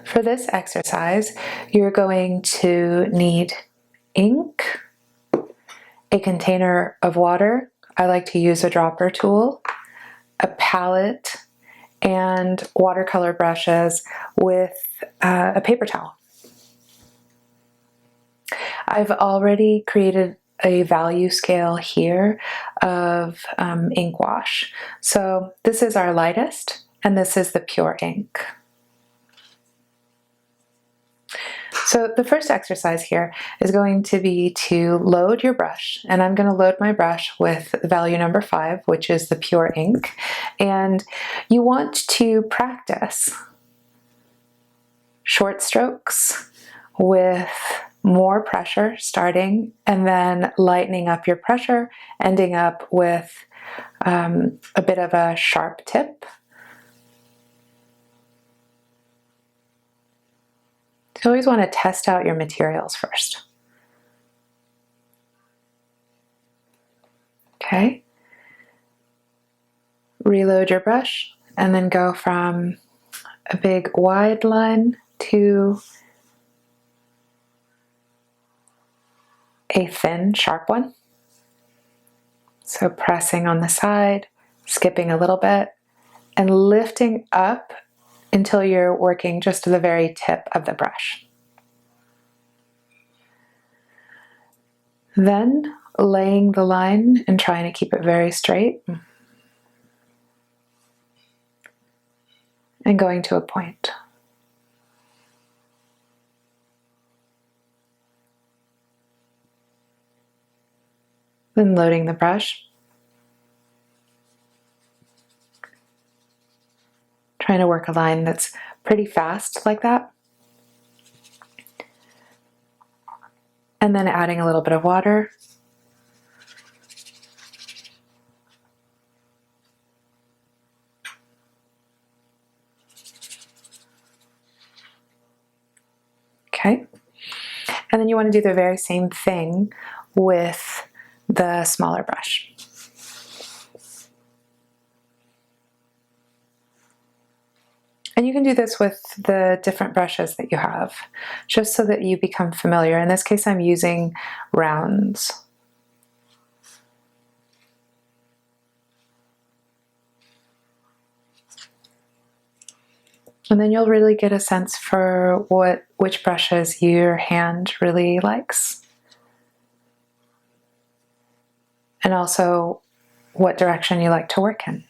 For this exercise, you're going to need ink, a container of water. I like to use a dropper tool, a palette, and watercolor brushes with a paper towel. I've already created a value scale here of ink wash. So this is our lightest, and this is the pure ink. So the first exercise here is going to be to load your brush, and I'm going to load my brush with value number 5, which is the pure ink. And you want to practice short strokes with more pressure starting, and then lightening up your pressure, ending up with a bit of a sharp tip. You always want to test out your materials first. Okay. Reload your brush and then go from a big wide line to a thin, sharp one. So pressing on the side, skipping a little bit, and lifting up until you're working just to the very tip of the brush. Then laying the line and trying to keep it very straight. And going to a point. Then loading the brush. Trying to work a line that's pretty fast like that. And then adding a little bit of water. Okay. And then you want to do the very same thing with the smaller brush. And you can do this with the different brushes that you have, just so that you become familiar. In this case, I'm using rounds. And then you'll really get a sense for which brushes your hand really likes. And also what direction you like to work in.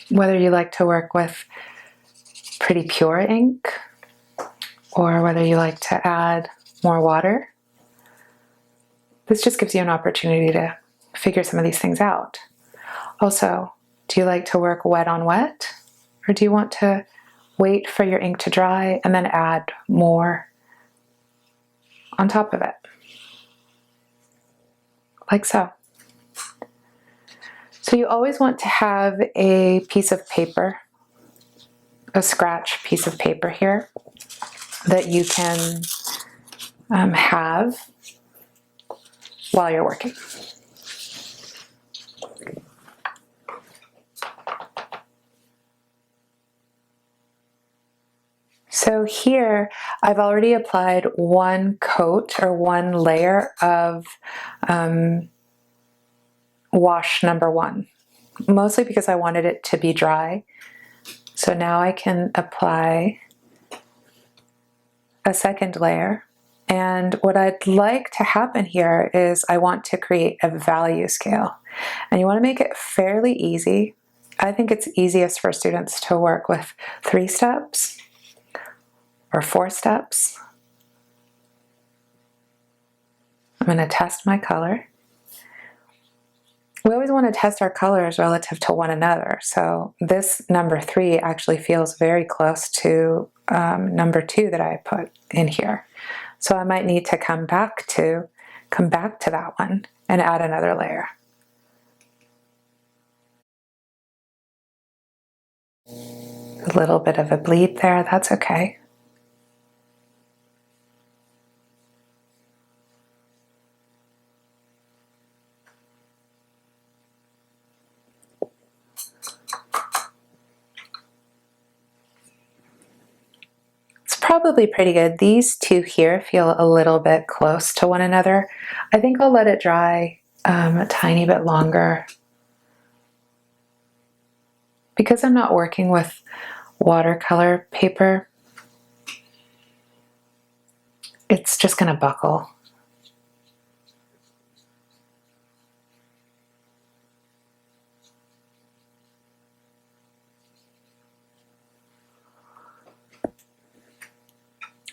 Whether you like to work with pretty pure ink, or whether you like to add more water. This just gives you an opportunity to figure some of these things out. Also, do you like to work wet on wet? Or do you want to wait for your ink to dry and then add more on top of it? Like so. So you always want to have a piece of paper, a scratch piece of paper here that you can have while you're working. So here I've already applied one coat or one layer of wash number 1, mostly because I wanted it to be dry. So now I can apply a second layer. And what I'd like to happen here is I want to create a value scale. And you want to make it fairly easy. I think it's easiest for students to work with 3 steps or 4 steps. I'm going to test my color. We always want to test our colors relative to one another. So this number 3 actually feels very close to number 2 that I put in here. So I might need to come back to that one and add another layer. A little bit of a bleed there, that's okay. probably pretty good. These two here feel a little bit close to one another. I think I'll let it dry a tiny bit longer. Because I'm not working with watercolor paper, it's just going to buckle.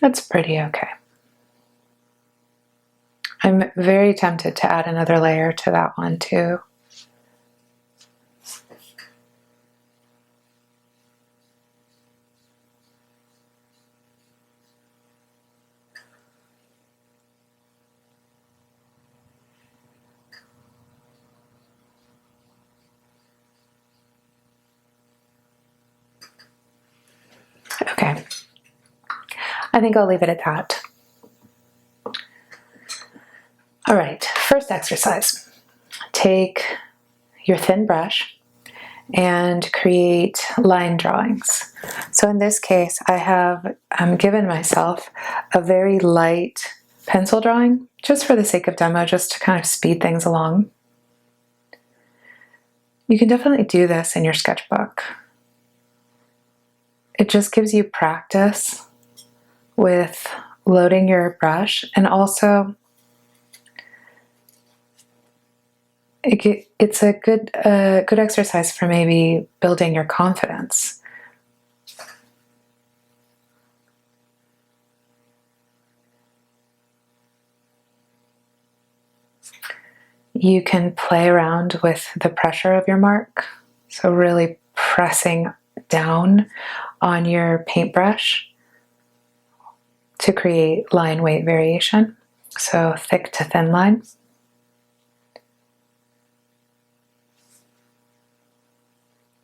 That's pretty okay. I'm very tempted to add another layer to that one too. Okay, I think I'll leave it at that. All right, first exercise. Take your thin brush and create line drawings. So in this case, I have given myself a very light pencil drawing, just for the sake of demo, just to kind of speed things along. You can definitely do this in your sketchbook. It just gives you practice with loading your brush, and also it's a good exercise for maybe building your confidence. You can play around with the pressure of your mark, so really pressing down on your paintbrush to create line weight variation, so thick to thin line.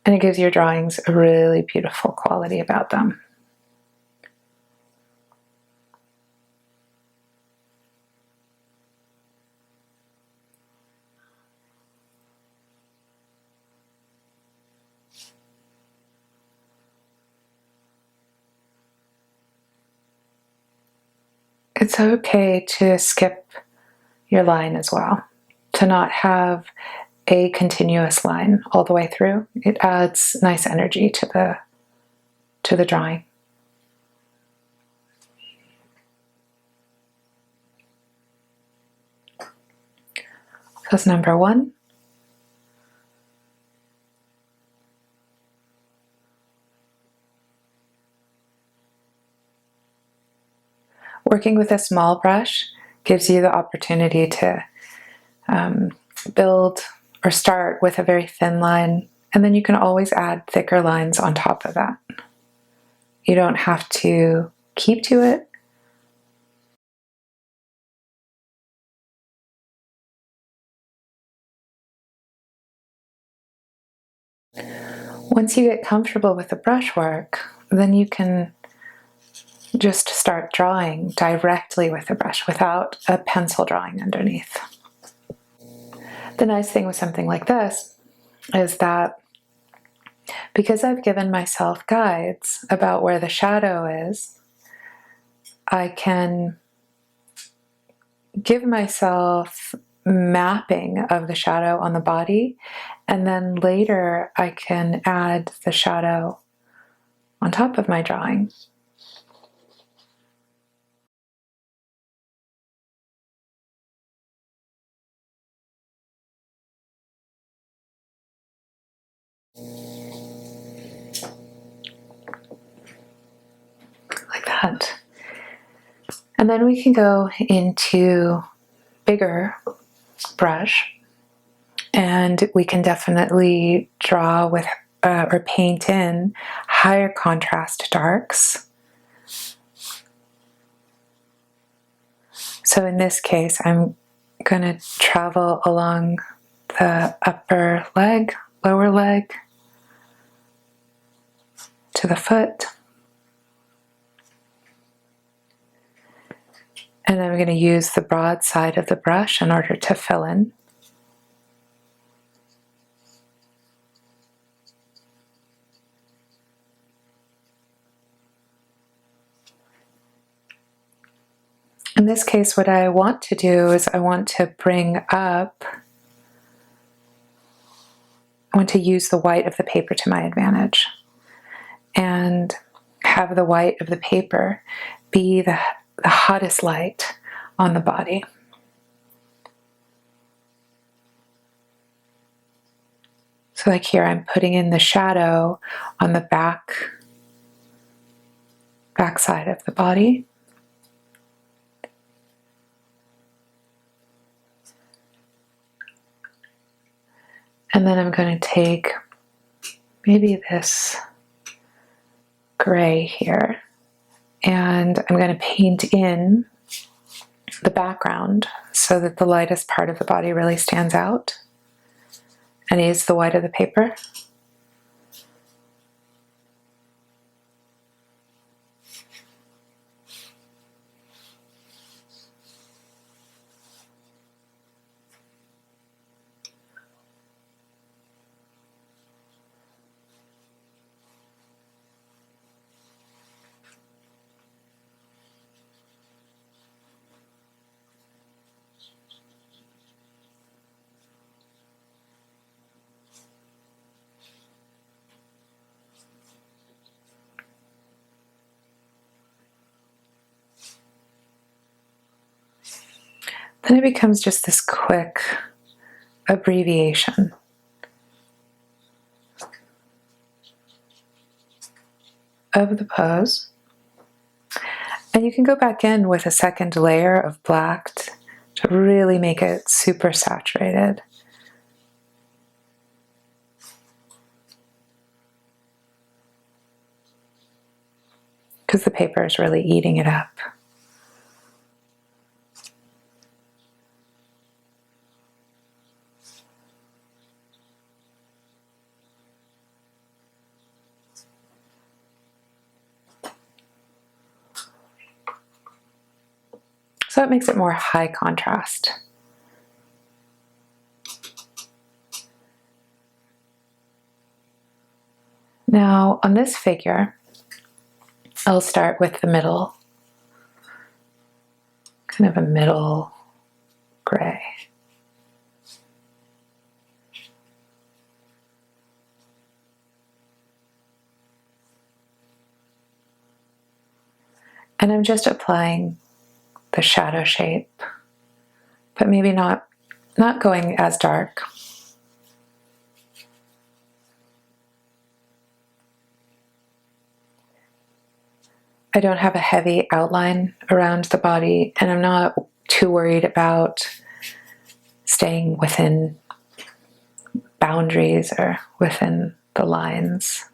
And it gives your drawings a really beautiful quality about them. It's okay to skip your line as well, to not have a continuous line all the way through. It adds nice energy to the drawing. That's number one. Working with a small brush gives you the opportunity to build or start with a very thin line, and then you can always add thicker lines on top of that. You don't have to keep to it. Once you get comfortable with the brushwork, then you can just start drawing directly with the brush without a pencil drawing underneath. The nice thing with something like this is that because I've given myself guides about where the shadow is, I can give myself mapping of the shadow on the body, and then later I can add the shadow on top of my drawing. Like that. And then we can go into bigger brush, and we can definitely draw with or paint in higher contrast darks. So in this case, I'm going to travel along the upper leg, lower leg, to the foot. And I'm going to use the broad side of the brush in order to fill in. In this case, what I want to do is I want to use the white of the paper to my advantage and have the white of the paper be the hottest light on the body. So like here, I'm putting in the shadow on the back side of the body. And then I'm going to take maybe this gray here, and I'm going to paint in the background so that the lightest part of the body really stands out and is the white of the paper. Then it becomes just this quick abbreviation. Of the pose. And you can go back in with a second layer of black to really make it super saturated. Because the paper is really eating it up. So it makes it more high contrast. Now on this figure, I'll start with the middle, kind of a middle gray. And I'm just applying the shadow shape, but maybe not going as dark. I don't have a heavy outline around the body, and I'm not too worried about staying within boundaries or within the lines.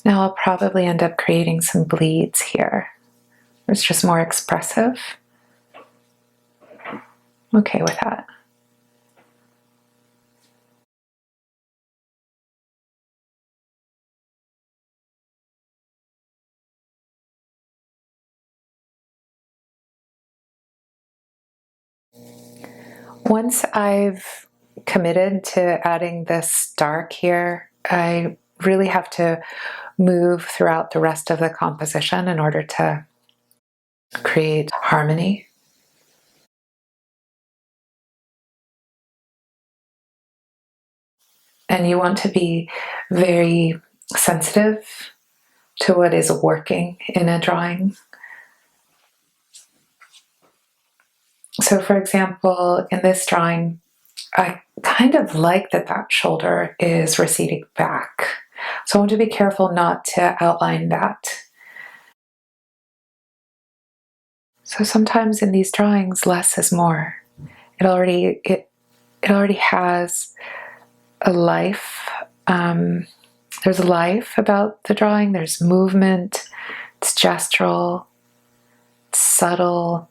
Now I'll probably end up creating some bleeds here. It's just more expressive. I'm okay with that. Once I've committed to adding this dark here, I really have to move throughout the rest of the composition in order to create harmony. And you want to be very sensitive to what is working in a drawing. So for example, in this drawing, I kind of like that shoulder is receding back. So I want to be careful not to outline that. So sometimes in these drawings, less is more. It already has a life. There's a life about the drawing. There's movement. It's gestural. It's subtle.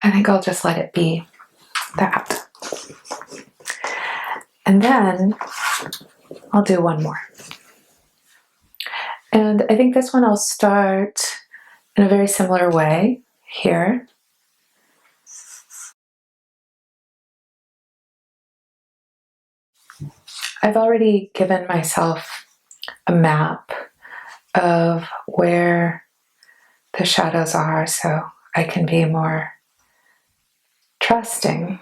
I think I'll just let it be that. And then I'll do one more. And I think this one I'll start In a very similar way here, I've already given myself a map of where the shadows are, so I can be more trusting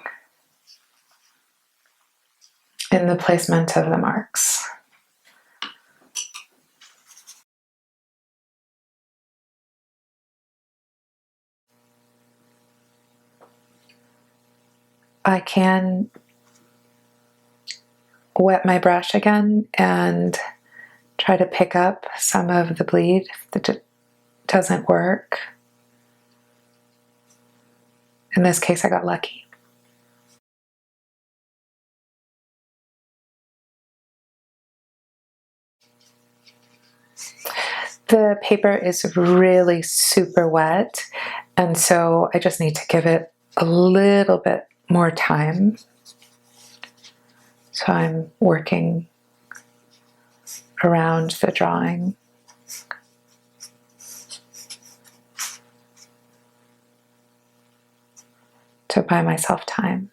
in the placement of the marks. I can wet my brush again and try to pick up some of the bleed if it doesn't work. In this case, I got lucky. The paper is really super wet, and so I just need to give it a little bit more time. So I'm working around the drawing. To buy myself time.